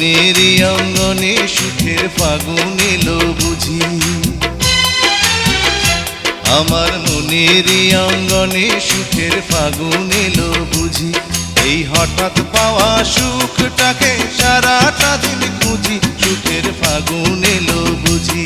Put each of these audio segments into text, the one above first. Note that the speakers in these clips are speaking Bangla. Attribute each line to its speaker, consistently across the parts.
Speaker 1: মনেরই অঙ্গনে সুখের ফাগুন এলো বুঝি, আমার মনেরই অঙ্গনে সুখের ফাগুন এলো বুঝি। এই হঠাৎ পাওয়া সুখটাকে সারাটা দিন খুঁজি, সুখের ফাগুন এলো বুঝি।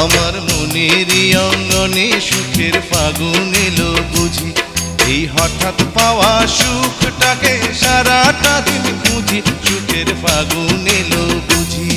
Speaker 1: আমার মনেরই অঙ্গনে সুখের ফাগুন এলো বুঝি, এই হঠাৎ পাওয়া সুখটাকে সারাটা দিন খুঁজি, সুখের ফাগুন এলো বুঝি।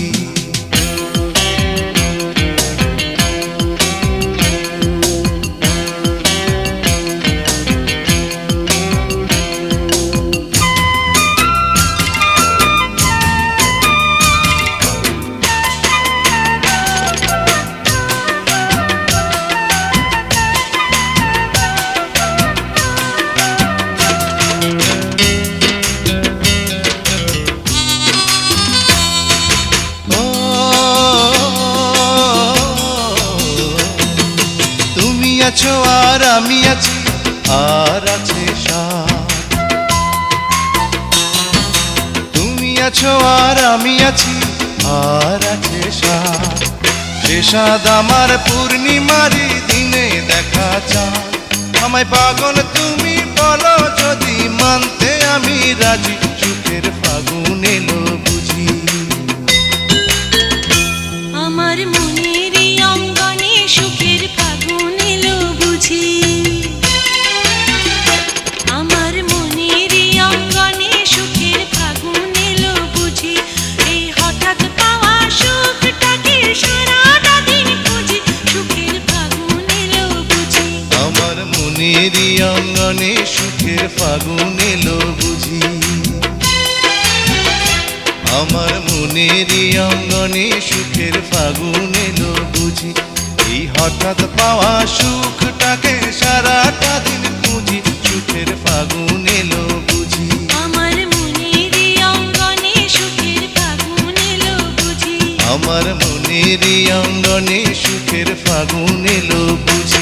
Speaker 1: আছো আর আমি আছি, আর আছে সাথ। তুমি আছো আর আমি আছি, আর আছে সাথ। সে সাদ আমার পূর্ণিমারি দিনে দেখা চাঁদ। আমায় পাগল তুমি বলো যদি, মানতে আমি রাজি, সুখের ফাগুন এলো বুঝি।
Speaker 2: আমার মনেরই অঙ্গনে সুখের ফাগুন এলো বুঝি, আমার মনেরই অঙ্গনে সুখের ফাগুন এলো বুঝি। এই হঠাৎ পাওয়া সুখটাকে সারাটা দিন খুঁজি, সুখের ফাগুন এলো বুঝি।
Speaker 1: আমার মনেরই অঙ্গনে সুখের ফাগুন এলো বুঝি, আমার মনেরই অঙ্গনে সুখের ফাগুন এলো বুঝি। এই হঠাৎ পাওয়া সুখটাকে সারাটা দিন খুঁজি, সুখের ফাগুন এলো বুঝি।
Speaker 2: আমার মনেরই অঙ্গনে সুখের ফাগুন এলো বুঝি,
Speaker 1: আমার মনেরই অঙ্গনে সুখের ফাগুন এলো বুঝি।